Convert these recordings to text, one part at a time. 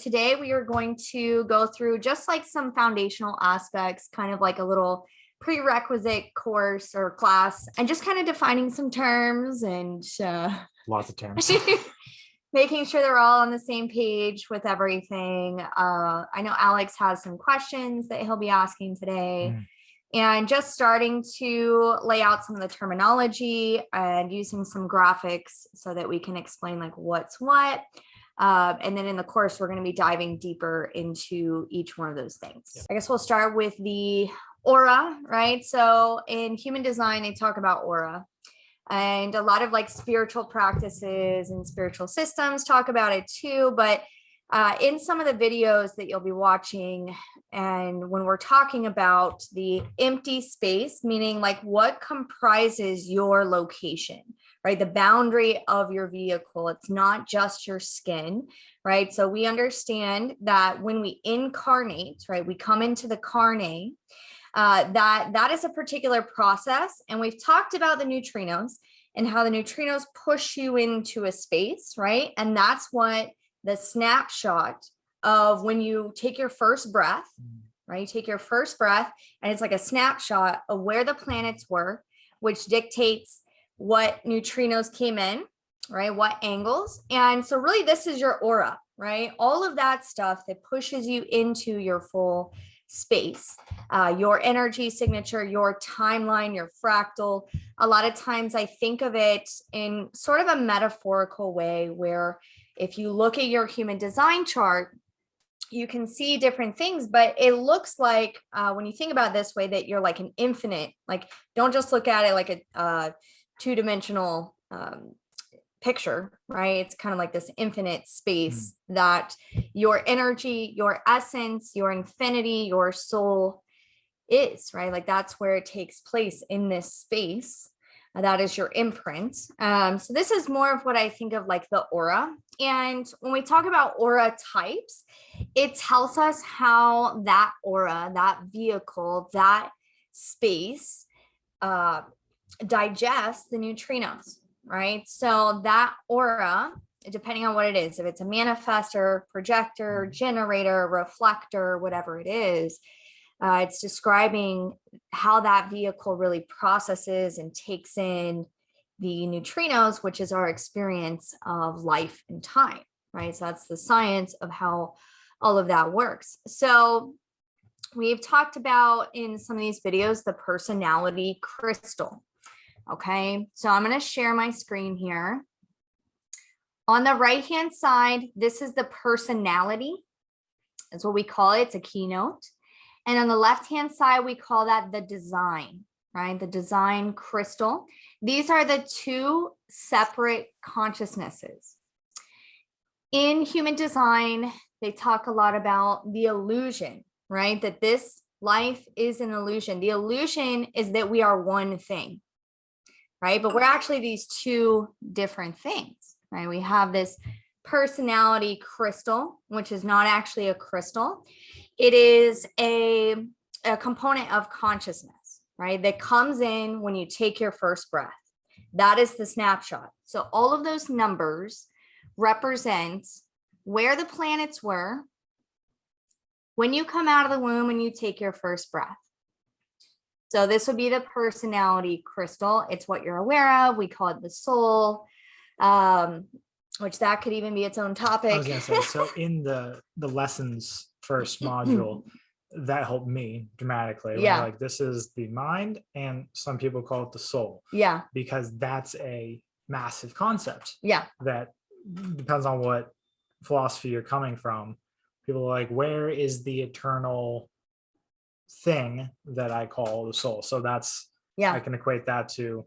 today we are going to go through just like some foundational aspects, kind of like a little prerequisite course or class, and just kind of defining some terms and lots of terms. Making sure they're all on the same page with everything. I know Alex has some questions that he'll be asking today. And just starting to lay out some of the terminology and using some graphics so that we can explain like what's what. And then in the course, we're going to be diving deeper into each one of those things. I guess we'll start with the aura, right? So in human design, they talk about aura. And a lot of like spiritual practices and spiritual systems talk about it too. But in some of the videos that you'll be watching, and when we're talking about the empty space, meaning like what comprises your location, right? The boundary of your vehicle, it's not just your skin, right? So we understand that when we incarnate, right, we come into the carne, that is a particular process. And we've talked about the neutrinos and how the neutrinos push you into a space, right? And that's what the snapshot of when you take your first breath, right? You take your first breath and it's like a snapshot of where the planets were, which dictates what neutrinos came in, right? What angles. And so really this is your aura, right? All of that stuff that pushes you into your full space, your energy signature, your timeline, your fractal. A lot of times I think of it in sort of a metaphorical way where if you look at your human design chart, you can see different things, but it looks like when you think about it this way, that you're like an infinite, like don't just look at it like a two-dimensional picture, right? It's kind of like this infinite space that your energy, your essence, your infinity, your soul is, right? Like that's where it takes place in this space. That is your imprint. So this is more of what I think of like the aura. And when we talk about aura types, it tells us how that aura, that vehicle, that space digests the neutrinos, right? So that aura, depending on what it is, if it's a manifestor, projector, generator, reflector, whatever it is, it's describing how that vehicle really processes and takes in the neutrinos, which is our experience of life and time, right? So that's the science of how all of that works. So we've talked about in some of these videos, the personality crystal. Okay, so I'm going to share my screen here. On the right-hand side, this is the personality. That's what we call it. It's a keynote. And on the left-hand side, we call that the design, right? The design crystal. These are the two separate consciousnesses. In human design, they talk a lot about the illusion, right? That this life is an illusion. The illusion is that we are one thing, right? But we're actually these two different things, right? We have this personality crystal, which is not actually a crystal. It is a component of consciousness, right? That comes in when you take your first breath. That is the snapshot. So all of those numbers represent where the planets were when you come out of the womb and you take your first breath. So this would be the personality crystal. It's what you're aware of. We call it the soul, which that could even be its own topic. I was gonna say, so in the lessons first module, that helped me dramatically. Yeah. Like this is the mind, and some people call it the soul. Yeah. Because that's a massive concept. Yeah. That depends on what philosophy you're coming from. People are like, where is the eternal thing that I call the soul? So that's, I can equate that to,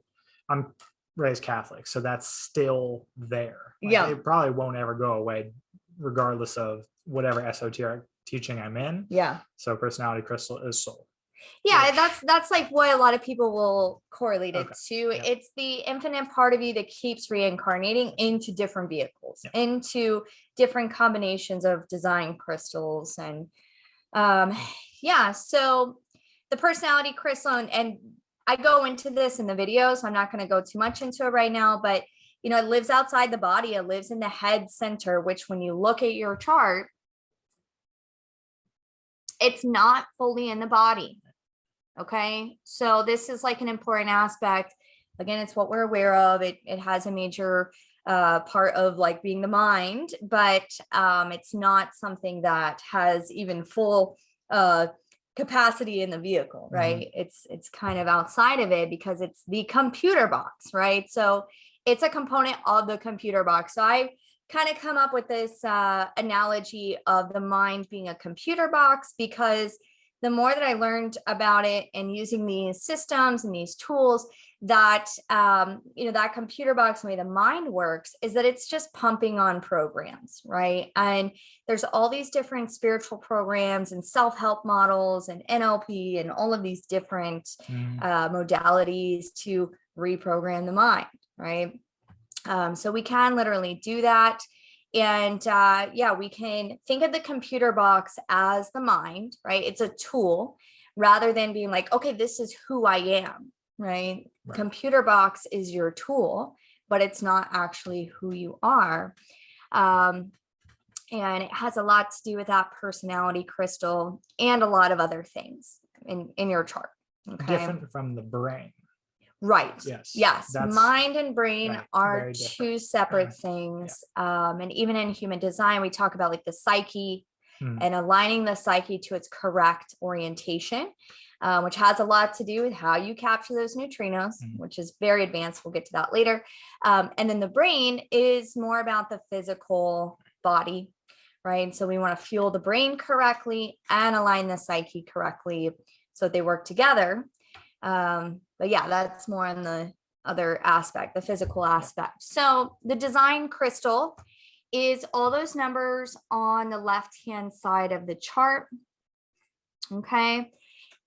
I'm raised Catholic, so that's still there. Like, it probably won't ever go away regardless of whatever esoteric teaching I'm in. So personality crystal is soul. That's like what a lot of people will correlate it to. It's the infinite part of you that keeps reincarnating into different vehicles, into different combinations of design crystals. And so the personality crystal, and I go into this in the video, so I'm not going to go too much into it right now, but it lives outside the body. It lives in the head center, which when you look at your chart, it's not fully in the body. Okay. So this is like an important aspect. Again, it's what we're aware of. It has a major part of like being the mind, but it's not something that has even full capacity in the vehicle, right? It's kind of outside of it because it's the computer box, right? So it's a component of the computer box. So I kind of come up with this analogy of the mind being a computer box, because the more that I learned about it and using these systems and these tools, that that computer box, the way the mind works is that it's just pumping on programs, right? And there's all these different spiritual programs and self-help models and NLP and all of these different modalities to reprogram the mind, right? So we can literally do that. And we can think of the computer box as the mind, right? It's a tool rather than being like, okay, this is who I am, right? Computer box is your tool, but it's not actually who you are. And it has a lot to do with that personality crystal and a lot of other things in your chart. Okay? Different from the brain. Right. Yes. That's mind and brain right, are two separate things. And even in human design, we talk about like the psyche and aligning the psyche to its correct orientation, which has a lot to do with how you capture those neutrinos, which is very advanced. We'll get to that later. And then the brain is more about the physical body, right? So we want to fuel the brain correctly and align the psyche correctly so that they work together. But yeah, that's more on the other aspect, the physical aspect. So the design crystal is all those numbers on the left-hand side of the chart. Okay.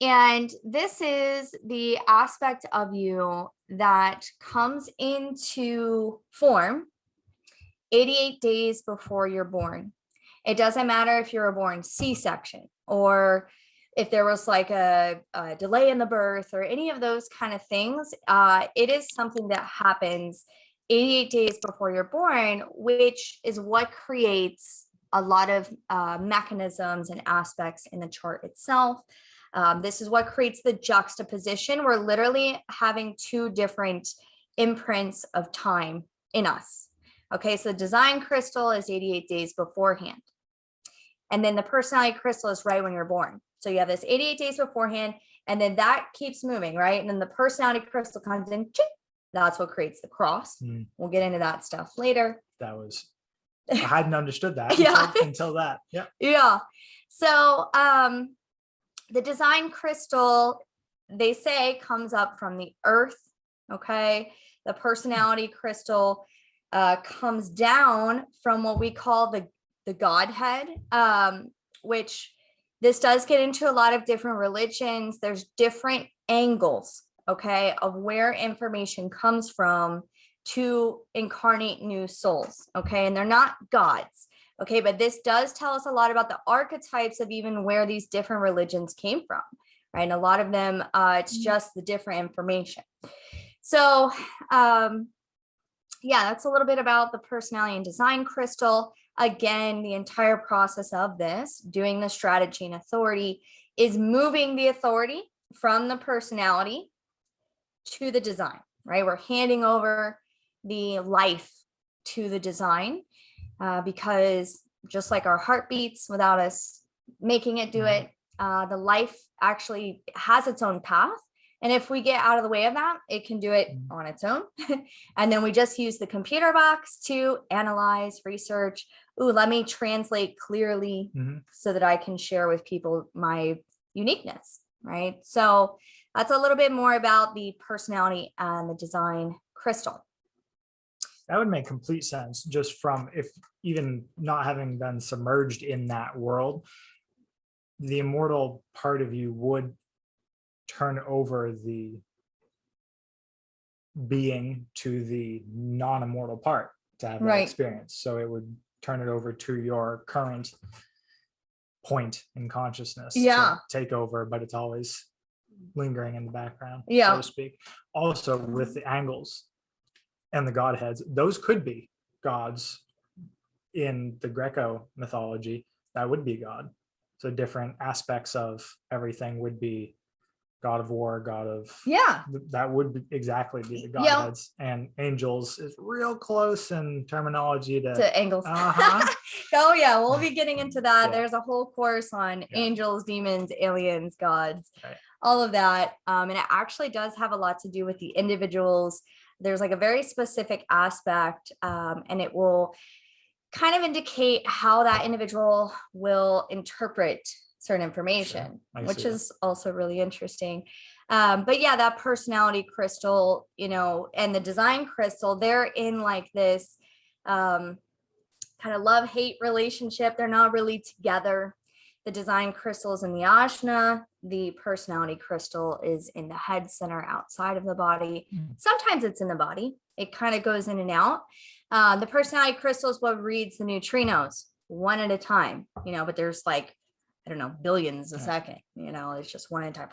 And this is the aspect of you that comes into form 88 days before you're born. It doesn't matter if you're born C-section or if there was like a delay in the birth or any of those kind of things. It is something that happens 88 days before you're born, which is what creates a lot of mechanisms and aspects in the chart itself. This is what creates the juxtaposition. We're literally having two different imprints of time in us. Okay, so the design crystal is 88 days beforehand. And then the personality crystal is right when you're born. So you have this 88 days beforehand, and then that keeps moving, right? And then the personality crystal comes in, that's what creates the cross. We'll get into that stuff later. I hadn't understood that until that. Yeah. Yeah. So the design crystal, they say, comes up from the earth. Okay. The personality crystal comes down from what we call the Godhead, which this does get into a lot of different religions. There's different angles, okay, of where information comes from to incarnate new souls, okay? And they're not gods, okay? But this does tell us a lot about the archetypes of even where these different religions came from, right? And a lot of them, it's just the different information. So, that's a little bit about the personality and design crystal. Again, the entire process of this, doing the strategy and authority, is moving the authority from the personality to the design, right? We're handing over the life to the design because just like our heart beats without us making it do it, the life actually has its own path. And if we get out of the way of that, it can do it on its own. And then we just use the computer box to analyze, research. Let me translate clearly so that I can share with people my uniqueness, right? So that's a little bit more about the personality and the design crystal. That would make complete sense, just from, if even not having been submerged in that world, the immortal part of you would turn over the being to the non-immortal part to have that experience. So it would turn it over to your current point in consciousness to take over, but it's always lingering in the background, so to speak. Also, with the angles and the godheads, those could be gods in the Greco mythology. That would be God. So different aspects of everything would be god of war, god of, that would exactly be the godheads. And angels is real close in terminology to angels. Oh yeah, we'll be getting into that. There's a whole course on angels, demons, aliens, gods, all of that. And it actually does have a lot to do with the individuals. There's like a very specific aspect, and it will kind of indicate how that individual will interpret certain information, which is also really interesting. But yeah, that personality crystal, and the design crystal, they're in like this kind of love-hate relationship. They're not really together. The design crystal is in the ajna. The personality crystal is in the head center outside of the body. Sometimes it's in the body. It kind of goes in and out. The personality crystal is what reads the neutrinos one at a time, but there's like, I don't know, billions a second, it's just one at a time.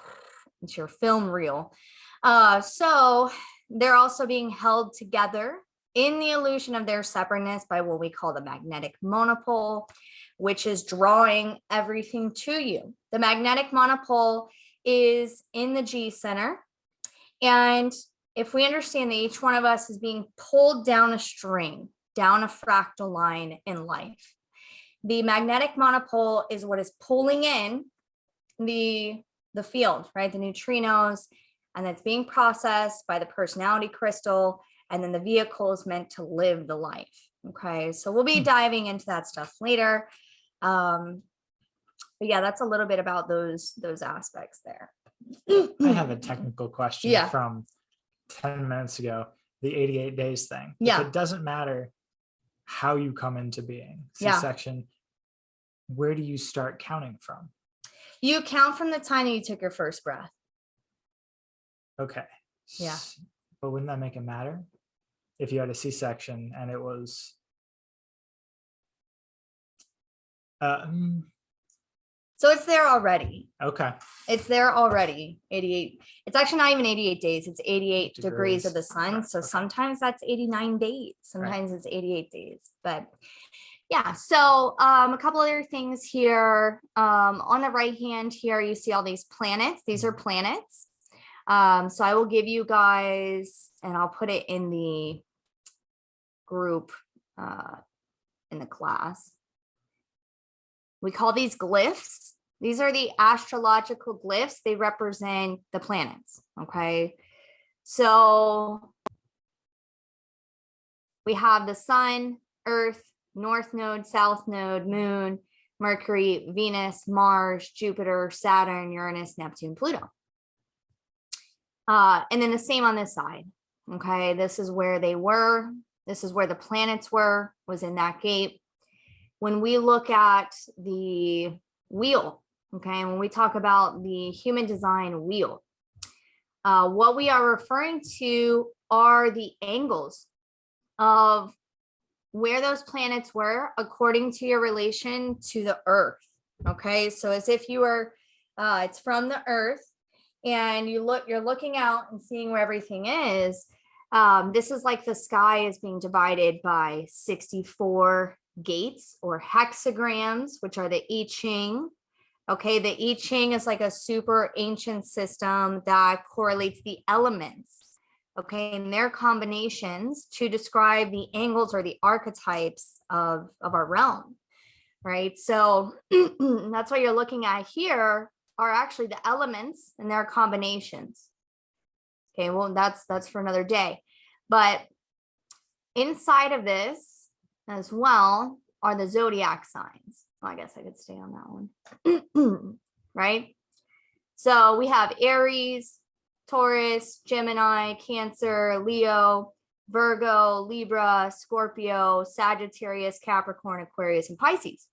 It's your film reel. So they're also being held together in the illusion of their separateness by what we call the magnetic monopole, which is drawing everything to you. The magnetic monopole is in the G center. And if we understand that each one of us is being pulled down a string, down a fractal line in life, the magnetic monopole is what is pulling in the field, right? The neutrinos, and that's being processed by the personality crystal. And then the vehicle is meant to live the life. Okay. So we'll be diving into that stuff later. But yeah, that's a little bit about those aspects there. I have a technical question from 10 minutes ago, the 88 days thing. If it doesn't matter how you come into being, C-section, where do you start counting from? You count from the time that you took your first breath. Okay. Yeah. But wouldn't that make it matter? If you had a C-section and it was so it's there already. Okay. It's there already. 88. It's actually not even 88 days. It's 88 degrees of the sun. Right. So sometimes that's 89 days. Sometimes it's 88 days. But yeah, so a couple other things here. On the right hand here, you see all these planets. These are planets. So I will give you guys, and I'll put it in the group in the class. We call these glyphs. These are the astrological glyphs. They represent the planets. Okay. So we have the sun, earth, north node, south node, moon, Mercury, Venus, Mars, Jupiter, Saturn, Uranus, Neptune, Pluto. And then the same on this side. Okay. This is where they were. This is where the planets was in that gate. When we look at the wheel, okay, when we talk about the human design wheel, what we are referring to are the angles of where those planets were according to your relation to the earth. Okay, so as if you were, it's from the earth, and you're looking out and seeing where everything is. This is like the sky is being divided by 64 gates or hexagrams, which are the I Ching. Okay, the I Ching is like a super ancient system that correlates the elements, okay, and their combinations to describe the angles or the archetypes of our realm, right? So that's what you're looking at here are actually the elements and their combinations. Okay, well, that's for another day. But inside of this as well are the zodiac signs. Well, I guess I could stay on that one. Right? So we have Aries, Taurus, Gemini, Cancer, Leo, Virgo, Libra, Scorpio, Sagittarius, Capricorn, Aquarius, and Pisces.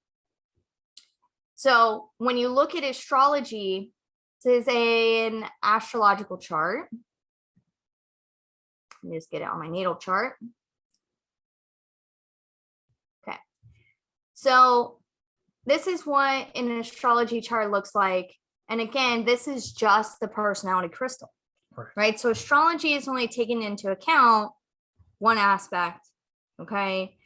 So when you look at astrology, this is an astrological chart. Let me just get it on my natal chart. Okay. So this is what an astrology chart looks like. And again, this is just the personality crystal, right? So astrology is only taking into account one aspect, okay?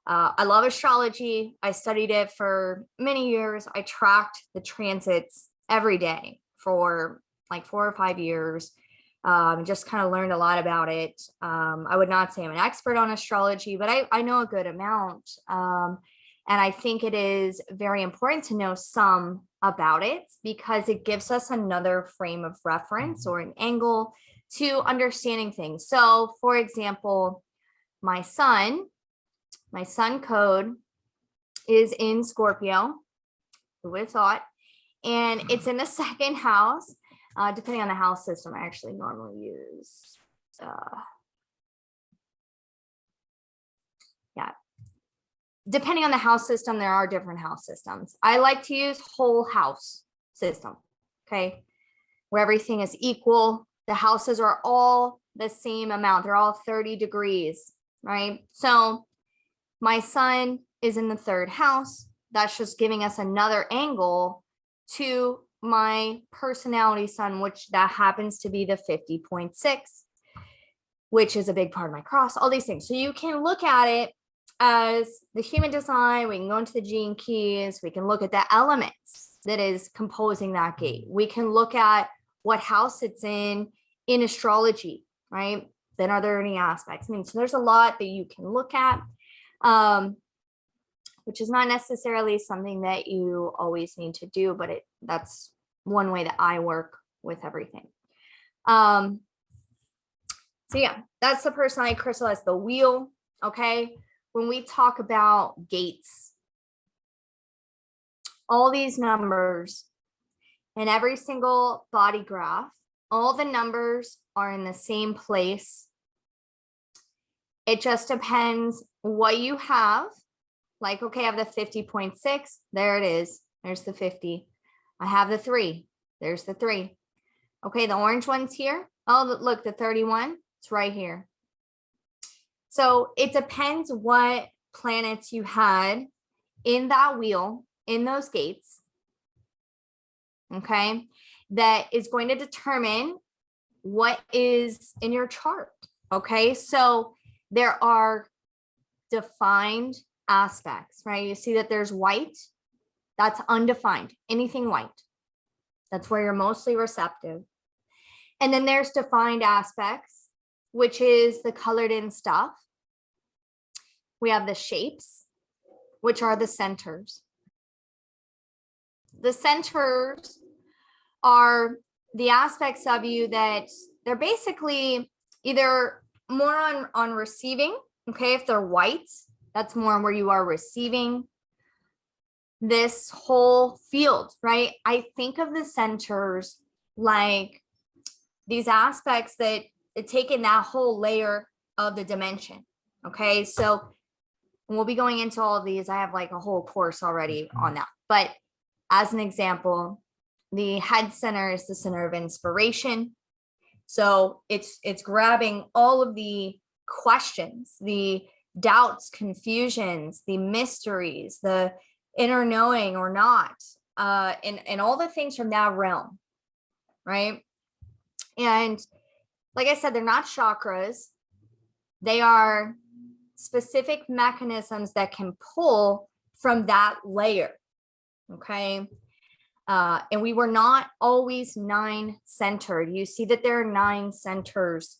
I love astrology. I studied it for many years. I tracked the transits every day for like 4 or 5 years. Just kind of learned a lot about it. I would not say I'm an expert on astrology, but I know a good amount. And I think it is very important to know some about it because it gives us another frame of reference or an angle to understanding things. So, for example, my sun code is in Scorpio. Who would have thought? And it's in the second house. Depending on the house system, I actually normally use, depending on the house system, there are different house systems. I like to use whole house system, okay, where everything is equal. The houses are all the same amount. They're all 30 degrees, right? So my sun is in the 3rd house. That's just giving us another angle to my personality sun, which that happens to be the 50.6, which is a big part of my cross, all these things. So you can look at it as the human design. We can go into the gene keys. We can look at the elements that is composing that gate. We can look at what house it's in astrology, right? Then are there any aspects? I mean, so there's a lot that you can look at, which is not necessarily something that you always need to do, but that's one way that I work with everything. So yeah, that's the personality crystal as the wheel. Okay. When we talk about gates, all these numbers in every single body graph, all the numbers are in the same place. It just depends what you have. Like, okay, I have the 50.6. There it is. There's the 50. I have the 3. There's the 3. Okay, the orange one's here. Oh, look, the 31. It's right here. So it depends what planets you had in that wheel, in those gates. Okay, that is going to determine what is in your chart. Okay, so there are defined aspects, right? You see that there's white, that's undefined, anything white. That's where you're mostly receptive. And then there's defined aspects, which is the colored in stuff. We have the shapes, which are the centers. The centers are the aspects of you that they're basically either more on receiving. Okay, if they're white, that's more where you are receiving this whole field, right? I think of the centers like these aspects that take in that whole layer of the dimension. Okay, so we'll be going into all of these. I have like a whole course already on that. But as an example, the head center is the center of inspiration. So it's grabbing all of the questions, the doubts, confusions, the mysteries, the inner knowing or not, and all the things from that realm, right? And like I said, they're not chakras. They are specific mechanisms that can pull from that layer, okay? And we were not always 9-centered. You see that there are 9 centers.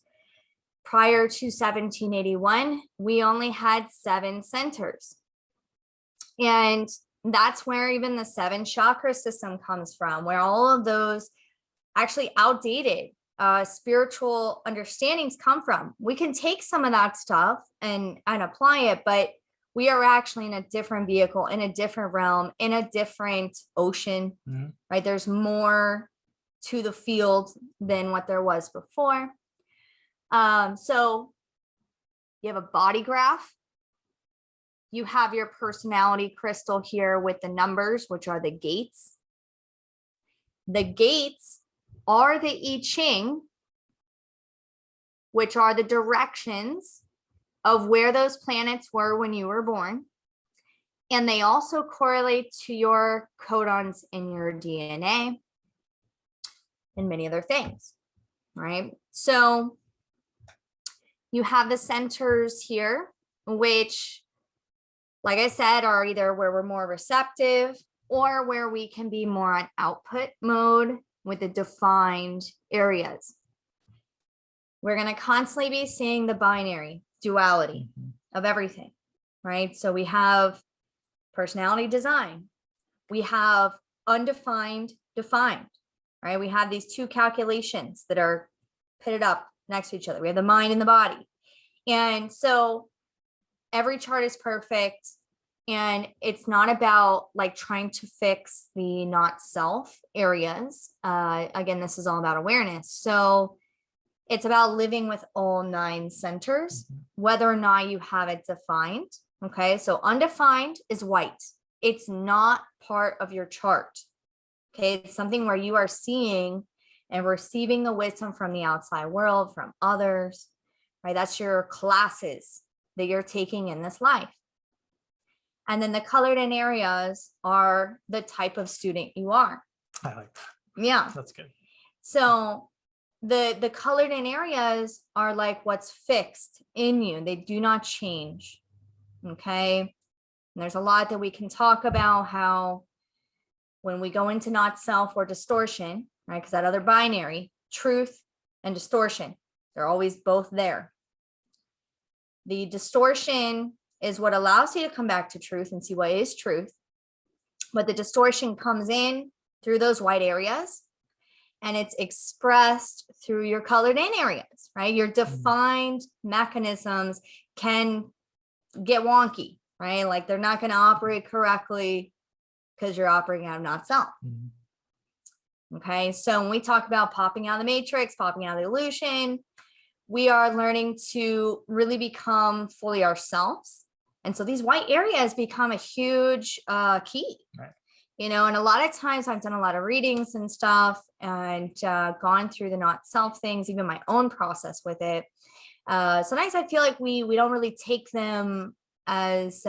Prior to 1781, we only had 7 centers. And that's where even the 7 chakra system comes from, where all of those actually outdated spiritual understandings come from. We can take some of that stuff and apply it, but we are actually in a different vehicle, in a different realm, in a different ocean, right? There's more to the field than what there was before. So you have a body graph. You have your personality crystal here with the numbers, which are the gates. The gates are the I Ching, which are the directions of where those planets were when you were born. And they also correlate to your codons in your DNA and many other things, right? So you have the centers here, which like I said, are either where we're more receptive or where we can be more on output mode with the defined areas. We're going to constantly be seeing the binary duality of everything, right? So we have personality design. We have undefined, defined, right? We have these two calculations that are pitted up next to each other. We have the mind and the body. And so every chart is perfect. And it's not about like trying to fix the not self areas. Again, this is all about awareness. So it's about living with all 9 centers, whether or not you have it defined. Okay, so undefined is white. It's not part of your chart. Okay, it's something where you are seeing and receiving the wisdom from the outside world, from others, right? That's your classes that you're taking in this life. And then the colored in areas are the type of student you are. I like that. Yeah. That's good. So the colored in areas are like what's fixed in you. They do not change. Okay. And there's a lot that we can talk about how when we go into not self or distortion, right? Because that other binary, truth and distortion, they're always both there. The distortion is what allows you to come back to truth and see what is truth. But the distortion comes in through those white areas and it's expressed through your colored in areas, right? Your defined mechanisms can get wonky, right? Like they're not going to operate correctly because you're operating out of not self. Okay. So when we talk about popping out of the matrix, popping out of the illusion, we are learning to really become fully ourselves. And so these white areas become a huge key, right. You know, and a lot of times I've done a lot of readings and stuff and gone through the not self things, even my own process with it. Sometimes I feel like we don't really take them as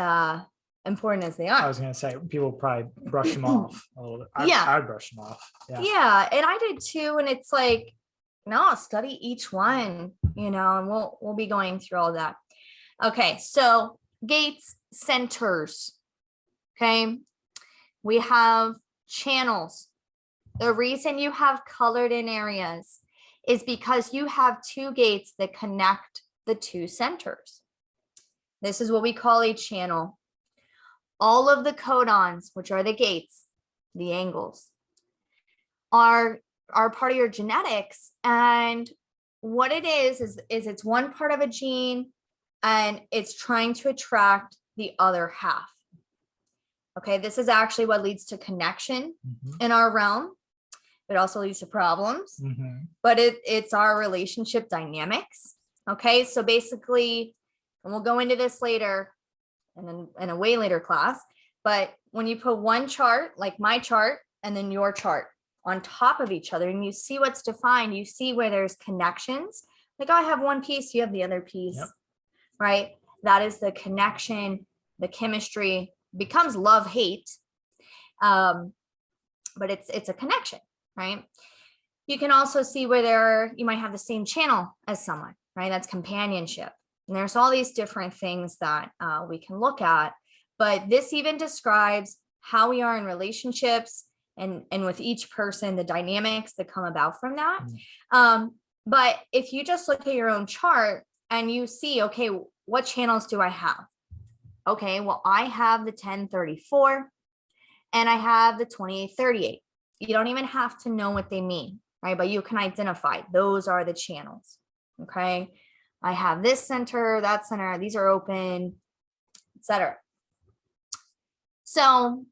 important as they are. I was going to say, people probably brush them off a little bit. I'd brush them off. Yeah. And I did too. And it's like, no, study each one, you know, and we'll be going through all that. Okay. So gates, centers. Okay. We have channels. The reason you have colored in areas is because you have 2 gates that connect the 2 centers. This is what we call a channel. All of the codons, which are the gates, the angles, are part of your genetics. And what it is it's one part of a gene and it's trying to attract the other half. Okay, this is actually what leads to connection in our realm. It also leads to problems, but it's our relationship dynamics. Okay, so basically, and we'll go into this later and then in a way later class, but when you put one chart, like my chart, and then your chart on top of each other, and you see what's defined, you see where there's connections. Like I have one piece, you have the other piece, right? That is the connection, the chemistry. Becomes love hate, but it's a connection, right? You can also see where you might have the same channel as someone, right? That's companionship. And there's all these different things that we can look at, but this even describes how we are in relationships and with each person, the dynamics that come about from that. But if you just look at your own chart and you see, okay, what channels do I have? Okay, well, I have the 1034 and I have the 2838. You don't even have to know what they mean, right? But you can identify those are the channels. Okay, I have this center, that center, these are open, etc. So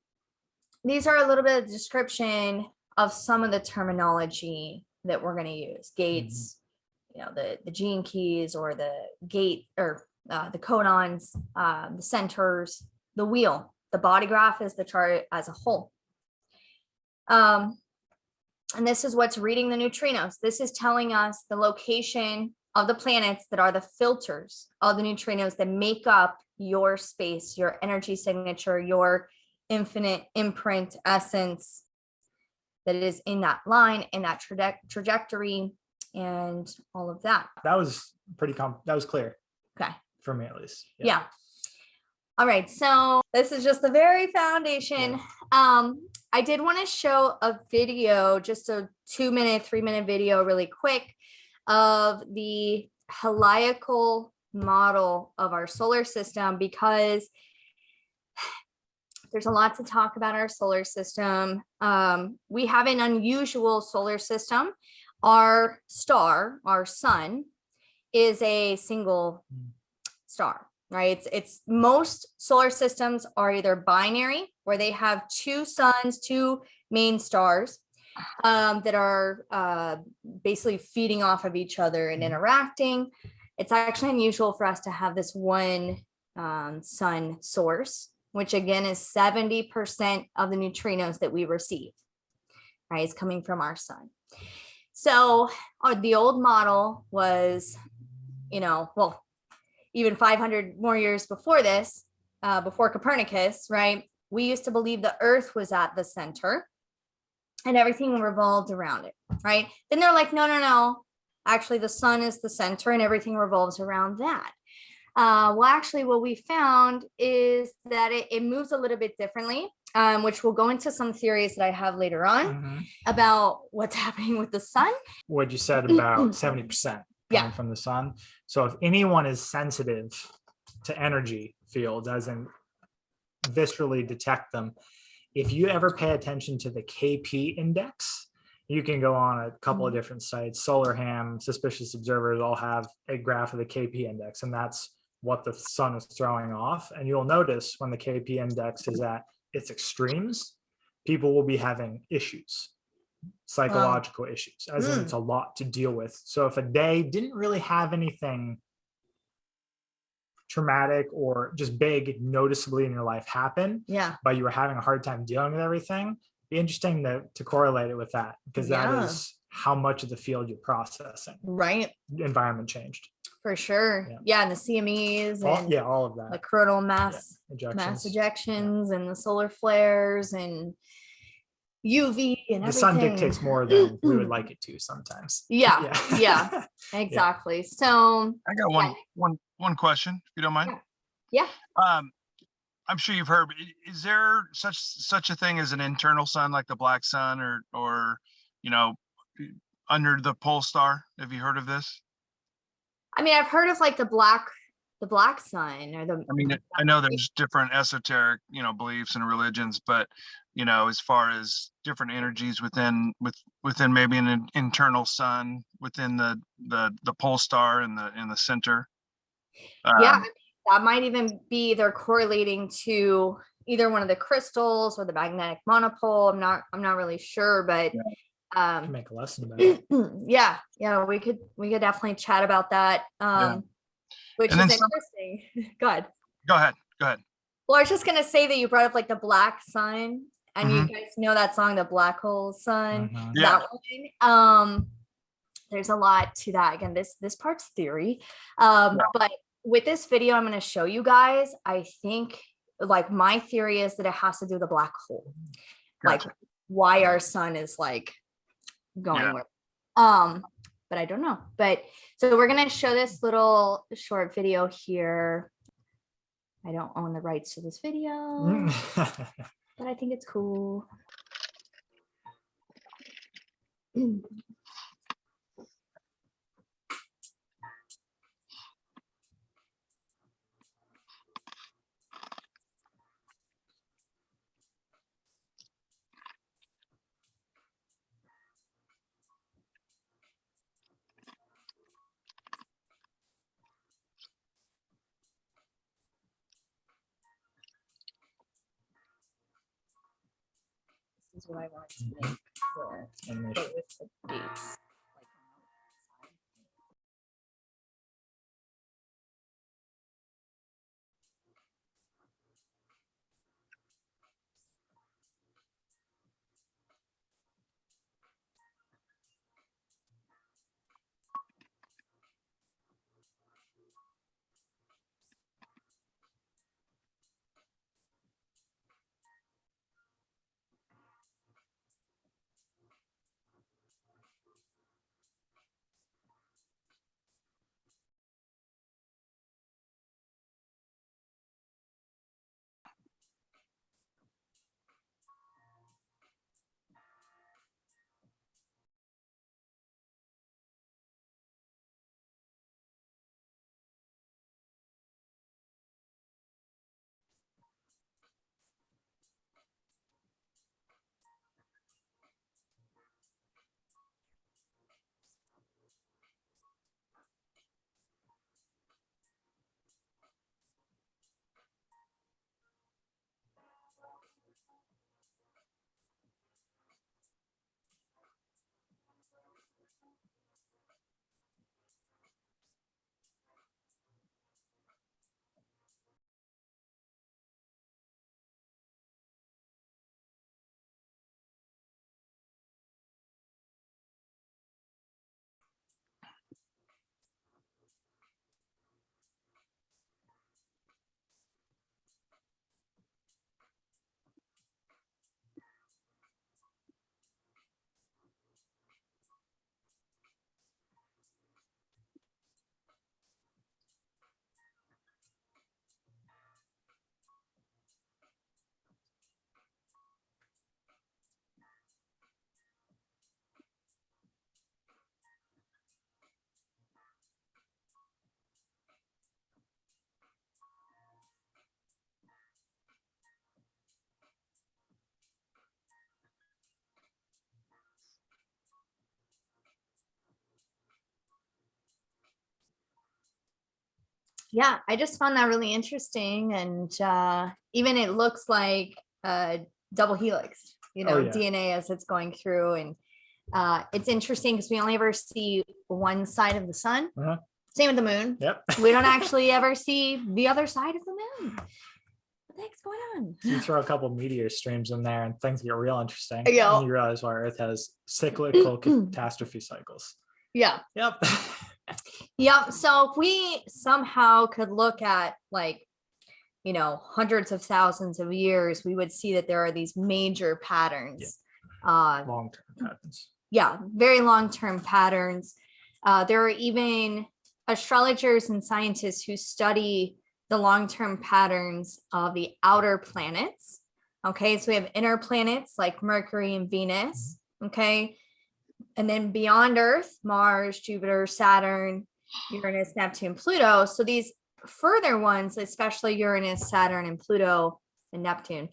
these are a little bit of the description of some of the terminology that we're going to use. Gates, you know, the gene keys or the gate or the codons, the centers, the wheel, the body graph is the chart as a whole. And this is what's reading the neutrinos. This is telling us the location of the planets that are the filters of the neutrinos that make up your space, your energy signature, your infinite imprint essence that is in that line, in that trajectory, and all of that. That was that was clear. Okay. For me, at least. Yeah. All right, so this is just the very foundation. I did want to show a video, just a 2-minute, 3-minute video really quick of the helical model of our solar system, because there's a lot to talk about our solar system. We have an unusual solar system. Our star, our sun, is a single star. Right? It's most solar systems are either binary, where they have two suns, two main stars that are basically feeding off of each other and interacting. It's actually unusual for us to have this one sun source, which again is 70% of the neutrinos that we receive, right? It's coming from our sun. So the old model was, well, even 500 more years before this, before Copernicus, right? We used to believe the Earth was at the center and everything revolved around it, right? Then they're like, no. Actually, the sun is the center and everything revolves around that. Well, actually, what we found is that it moves a little bit differently, which we'll go into some theories that I have later on about what's happening with the sun. What you said about 70%. Coming from the sun. So if anyone is sensitive to energy fields, as in viscerally detect them, if you ever pay attention to the KP index, you can go on a couple of different sites. SolarHam, Suspicious Observers all have a graph of the KP index, and that's what the sun is throwing off. And you'll notice when the KP index is at its extremes, people will be having issues. Psychological issues, as in it's a lot to deal with. So if a day didn't really have anything traumatic or just big noticeably in your life happen, but you were having a hard time dealing with everything, it'd be interesting to correlate it with that, because that is how much of the field you're processing. Right. Environment changed. For sure. Yeah, and the CMEs and all of that. The coronal mass ejections and the solar flares and UV and everything. The sun dictates more than we would like it to sometimes. Yeah, exactly. So I got one question, if you don't mind. Yeah. I'm sure you've heard. Is there such a thing as an internal sun, like the black sun, or under the pole star? Have you heard of this? I mean, I've heard of like the black sun, or the. I mean, I know there's different esoteric, beliefs and religions, but as far as different energies within maybe an internal sun within the pole star in the center. That might even be they're correlating to either one of the crystals or the magnetic monopole. I'm not really sure, but make a lesson about it. we could definitely chat about that. Which is interesting. Go ahead. Well, I was just gonna say that you brought up like the black sun, and you guys know that song, The Black Hole Sun. That one. There's a lot to that. Again, this part's theory. But with this video, I'm gonna show you guys, I think like my theory is that it has to do with the black hole. Gotcha. Like why our sun is like going where but I don't know. But so we're gonna show this little short video here. I don't own the rights to this video, but I think it's cool. This is what I want to make with the dates. Yeah, I just found that really interesting. And even it looks like a double helix, DNA as it's going through. And it's interesting because we only ever see one side of the sun. Same with the moon. Yep. We don't actually ever see the other side of the moon. What the heck's going on? You throw a couple of meteor streams in there and things get real interesting. Yeah. And you realize why Earth has cyclical catastrophe cycles. Yeah. Yep. Yep. So if we somehow could look at hundreds of thousands of years, we would see that there are these major patterns. Long-term patterns. Yeah, very long-term patterns. There are even astrologers and scientists who study the long-term patterns of the outer planets. Okay, so we have inner planets like Mercury and Venus. Okay, and then beyond Earth, Mars, Jupiter, Saturn, Uranus, Neptune, Pluto. So these further ones, especially Uranus, Saturn, and Pluto and Neptune,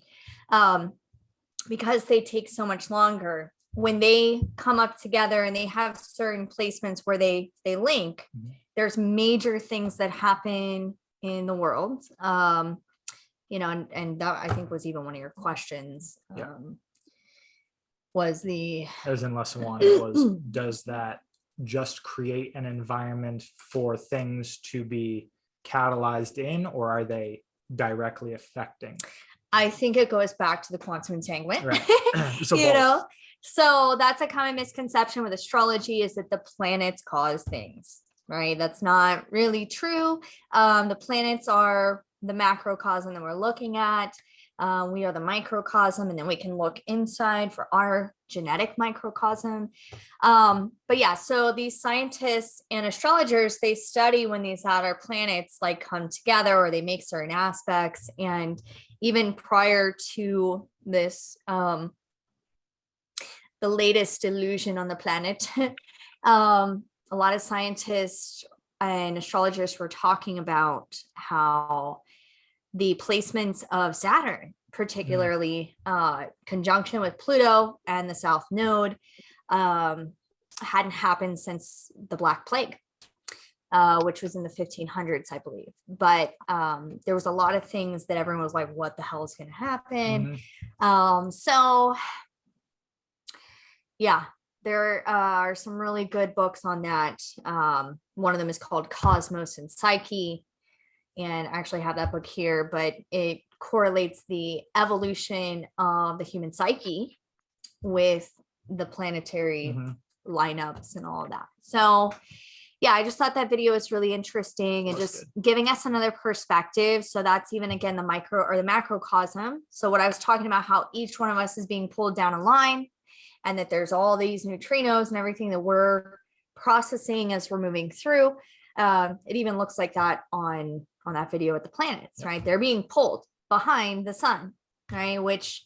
because they take so much longer, when they come up together and they have certain placements where they link, there's major things that happen in the world. And that I think was even one of your questions. As in lesson one, it was, does that just create an environment for things to be catalyzed in, or are they directly affecting? I think it goes back to the quantum entanglement. Right. So that's a common misconception with astrology, is that the planets cause things, right? That's not really true. The planets are the macrocosm that we're looking at. We are the microcosm, and then we can look inside for our genetic microcosm. But yeah, so these scientists and astrologers, they study when these outer planets come together, or they make certain aspects. And even prior to this, the latest illusion on the planet, a lot of scientists and astrologers were talking about how the placements of Saturn, particularly conjunction with Pluto and the South Node, hadn't happened since the Black Plague, which was in the 1500s, I believe. But there was a lot of things that everyone was like, what the hell is going to happen? So yeah, there are some really good books on that. One of them is called Cosmos and Psyche. And I actually have that book here, but it correlates the evolution of the human psyche with the planetary lineups and all of that. So yeah, I just thought that video was really interesting and just giving us another perspective. So that's even, again, the micro or the macrocosm. So what I was talking about, how each one of us is being pulled down a line, and that there's all these neutrinos and everything that we're processing as we're moving through. It even looks like that on that video with the planets, right? They're being pulled behind the sun, right? Which,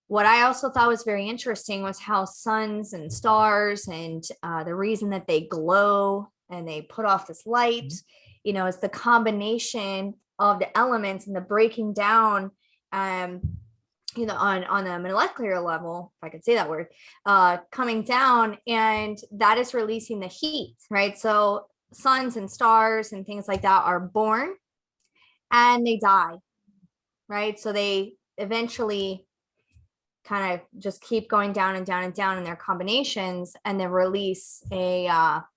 what I also thought was very interesting was how suns and stars and the reason that they glow and they put off this light, is the combination of the elements and the breaking down, on a molecular level, if I could say that word, coming down, and that is releasing the heat, right? So suns and stars and things like that are born and they die, right? So they eventually kind of just keep going down and down and down in their combinations, and then release a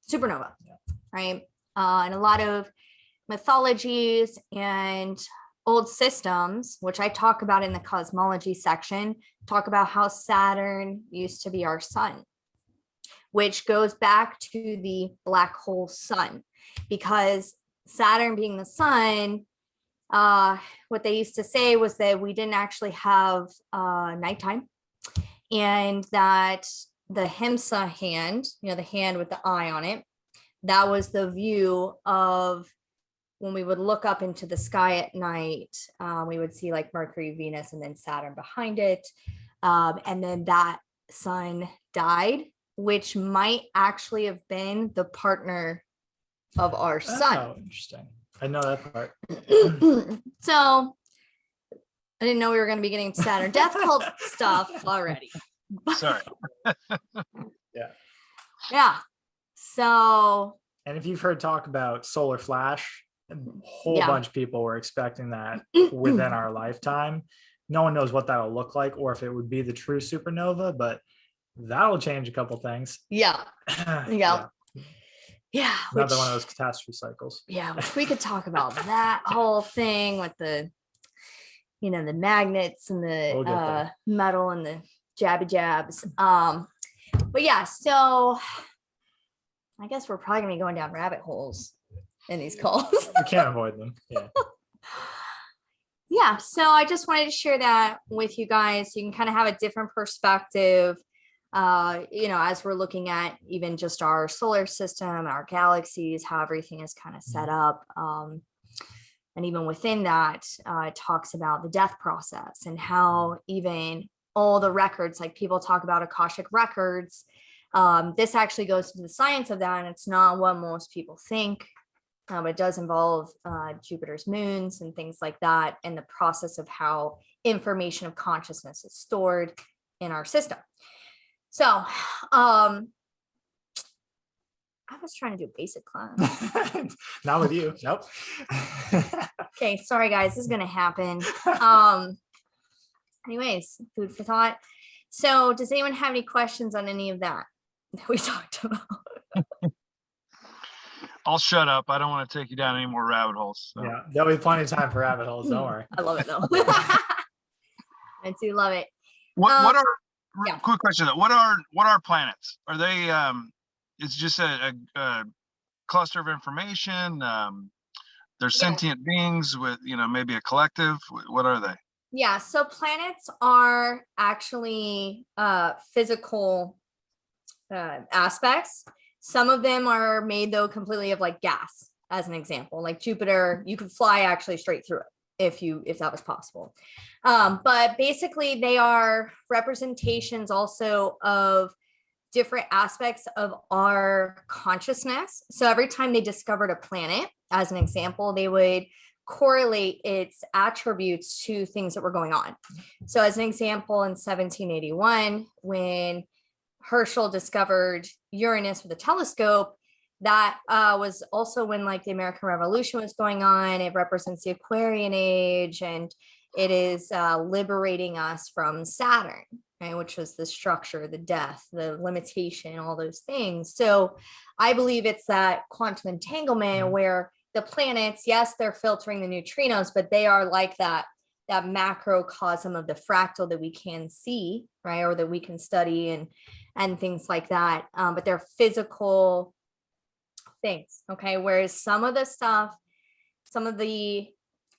supernova, right? And a lot of mythologies and old systems, which I talk about in the cosmology section, talk about how Saturn used to be our sun, which goes back to the black hole sun, because Saturn being the sun, what they used to say was that we didn't actually have nighttime, and that the Himsa hand, the hand with the eye on it, that was the view of when we would look up into the sky at night. We would see Mercury, Venus, and then Saturn behind it. And then that sun died, which might actually have been the partner of our sun. Oh, interesting. I know that part. So I didn't know we were going to be getting Saturn death cult stuff already. Sorry. Yeah. So. And if you've heard talk about solar flash, a whole Yeah. bunch of people were expecting that within our lifetime. No one knows what that'll look like or if it would be the true supernova, but that'll change a couple things. Yeah. Yeah. Yeah. Another one of those catastrophe cycles. Yeah, which we could talk about that whole thing with the, you know, the magnets and the metal and the jabby jabs. But yeah, so I guess we're probably gonna be going down rabbit holes in these calls. We can't avoid them. Yeah. Yeah, so I just wanted to share that with you guys. You can kind of have a different perspective, you know, as we're looking at even just our solar system, our galaxies, how everything is kind of set up. And even within that, it talks about the death process and how even all the records, like people talk about Akashic records, this actually goes into the science of that, and it's not what most people think. It does involve Jupiter's moons and things like that, and the process of how information of consciousness is stored in our system. So I was trying to do basic class. Not with you. Nope. Okay, sorry guys, this is gonna happen. Anyways, food for thought. So does anyone have any questions on any of that we talked about? I'll shut up. I don't want to take you down any more rabbit holes. So. Yeah, there'll be plenty of time for rabbit holes. Don't worry. I love it though. I do love it. What are yeah. Quick question though? What are planets? Are they it's just a cluster of information? They're sentient beings with, you know, maybe a collective. What are they? Yeah, so planets are actually physical aspects. Some of them are made though completely of like gas, as an example. Like Jupiter, you could fly actually straight through it if that was possible. But basically they are representations also of different aspects of our consciousness. So every time they discovered a planet, as an example, they would correlate its attributes to things that were going on. So as an example, in 1781, when Herschel discovered Uranus with a telescope, that was also when like the American Revolution was going on. It represents the Aquarian age, and it is liberating us from Saturn, right, which was the structure, the death, the limitation, all those things. So I believe it's that quantum entanglement where the planets, yes, they're filtering the neutrinos, but they are like that macrocosm of the fractal that we can see, right, or that we can study and things like that. But they're physical things, okay? Whereas some of the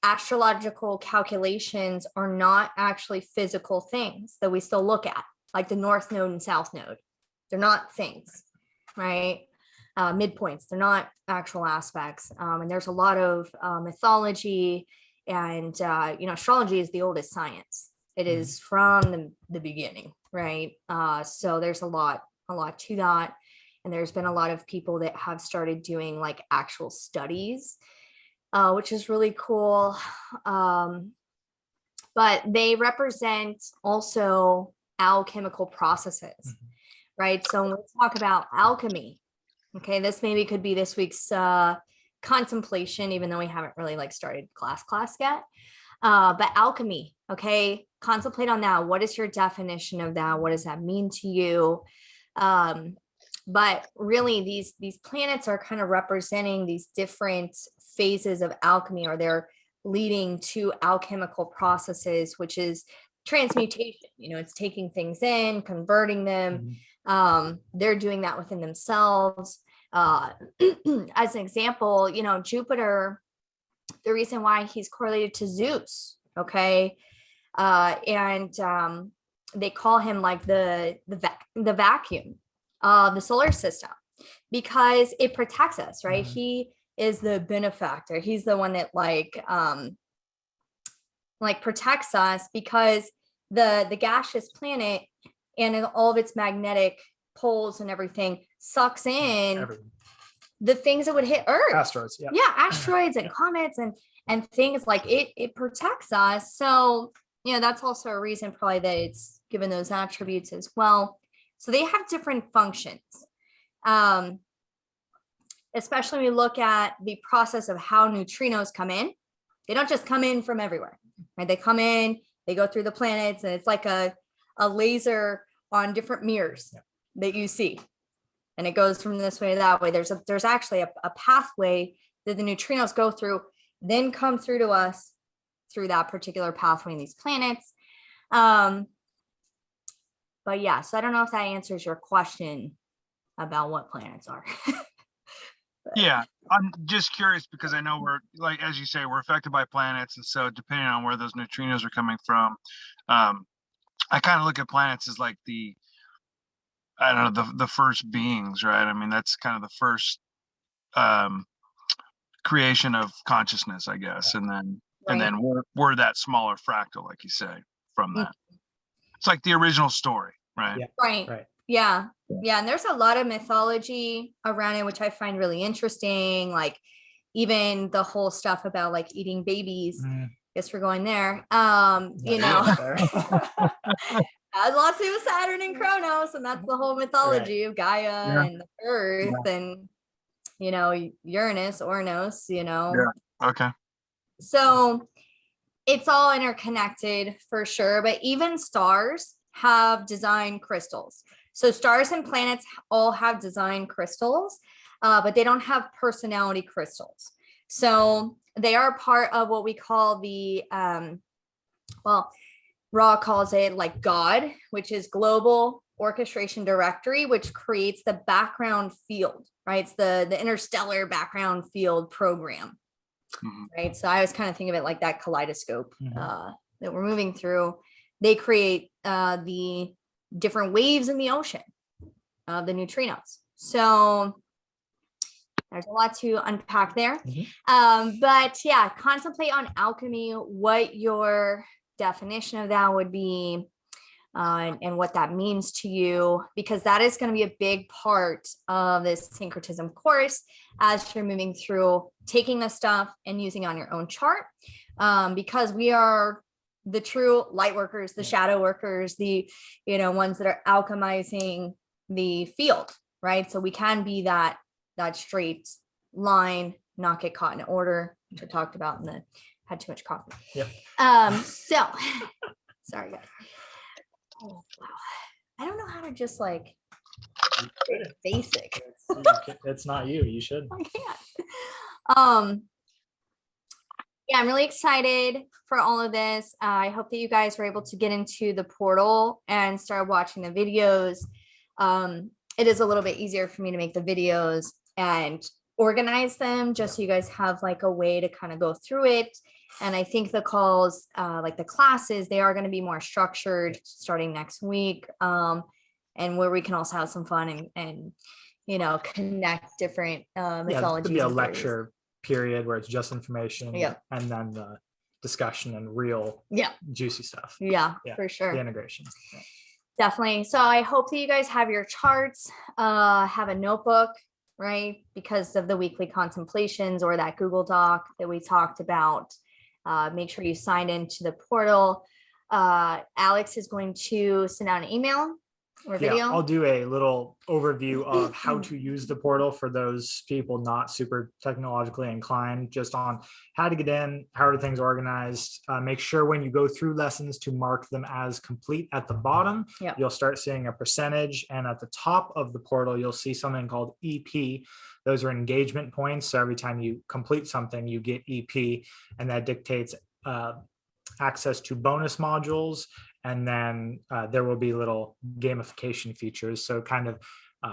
astrological calculations are not actually physical things that we still look at, like the North Node and South Node. They're not things, right? Midpoints, they're not actual aspects. And there's a lot of mythology, and you know, astrology is the oldest science. It is from the beginning, right? So there's a lot to that, and there's been a lot of people that have started doing like actual studies, which is really cool. But they represent also alchemical processes, right? So when we talk about alchemy, okay, this maybe could be this week's contemplation, even though we haven't really like started class yet. But alchemy, okay, contemplate on that. What is your definition of that? What does that mean to you? But really these planets are kind of representing these different phases of alchemy, or they're leading to alchemical processes, which is transmutation. You know, it's taking things in, converting them. They're doing that within themselves. As an example, you know, Jupiter, the reason why he's correlated to Zeus, okay, and they call him like the vacuum of the solar system, because it protects us, right? He is the benefactor. He's the one that like protects us, because the gaseous planet and all of its magnetic poles and everything sucks in the things that would hit Earth. Asteroids, asteroids and comets and things like it protects us. So, you know, that's also a reason probably that it's given those attributes as well. So they have different functions. especially when we look at the process of how neutrinos come in. They don't just come in from everywhere, right? They come in, they go through the planets, and it's like a laser on different mirrors that you see. And it goes from this way to that way. There's actually a pathway that the neutrinos go through, then come through to us through that particular pathway in these planets. But yeah, so I don't know if that answers your question about what planets are. Yeah, I'm just curious because I know we're, like, as you say, we're affected by planets. And so depending on where those neutrinos are coming from, I kind of look at planets as like I don't know, the first beings, right? I mean, that's kind of the first creation of consciousness, I guess. And then we're that smaller fractal, like you say, from that. It's like the original story, right? Yeah. Right. Yeah. And there's a lot of mythology around it, which I find really interesting. Like even the whole stuff about like eating babies. Guess we're going there. You know, has a lot to do with Saturn and Kronos, and that's the whole mythology of Gaia and the Earth and, you know, Uranus, Ornos, you know. Yeah. Okay. So it's all interconnected for sure, but even stars have design crystals. So stars and planets all have design crystals, but they don't have personality crystals. So they are part of what we call the, Ra calls it like God, which is Global Orchestration Directory, which creates the background field, right? It's the interstellar background field program, right? So I always kind of think of it like that kaleidoscope that we're moving through. They create the different waves in the ocean of the neutrinos. So there's a lot to unpack there. But yeah, contemplate on alchemy, what your definition of that would be, and what that means to you, because that is going to be a big part of this syncretism course as you're moving through taking this stuff and using on your own chart, because we are the true light workers, the shadow workers, the, you know, ones that are alchemizing the field, right? So we can be that straight line, not get caught in order, which I talked about in the had too much coffee. So sorry guys. Oh wow, I don't know how to just like basic. It's not you. You should. I can't. Yeah, I'm really excited for all of this. I hope that you guys were able to get into the portal and start watching the videos. It is a little bit easier for me to make the videos and organize them just so you guys have like a way to kind of go through it. And I think the calls, like the classes, they are going to be more structured starting next week, and where we can also have some fun and you know, connect different mythologies. Could be a lecture period where it's just information, and then the discussion and real juicy stuff. Yeah, for sure. The integration. Definitely. So I hope that you guys have your charts, have a notebook, right? Because of the weekly contemplations or that Google Doc that we talked about. Make sure you sign into the portal. Alex is going to send out an email or video. I'll do a little overview of how to use the portal for those people not super technologically inclined, just on how to get in, how are things organized. Make sure when you go through lessons to mark them as complete at the bottom. You'll start seeing a percentage, and at the top of the portal, you'll see something called EP. Those are engagement points. So every time you complete something, you get EP, and that dictates access to bonus modules. And then there will be little gamification features. So kind of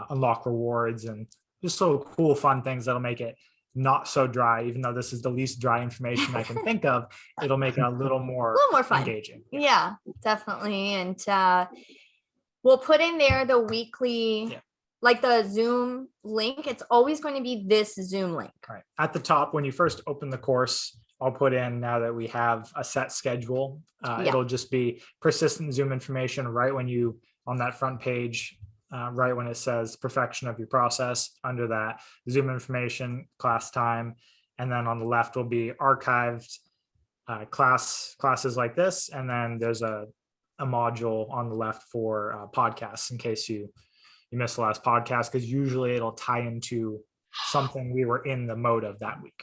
unlock rewards and just little cool, fun things that'll make it not so dry. Even though this is the least dry information I can think of, it'll make it a little more fun. Engaging. Yeah, definitely. And we'll put in there the weekly, like the Zoom link. It's always going to be this Zoom link. Right. At the top, when you first open the course, I'll put in, now that we have a set schedule, it'll just be persistent Zoom information right when you, on that front page, right when it says perfection of your process, under that Zoom information, class time. And then on the left will be archived classes like this. And then there's a module on the left for podcasts in case you missed the last podcast, because usually it'll tie into something we were in the mode of that week.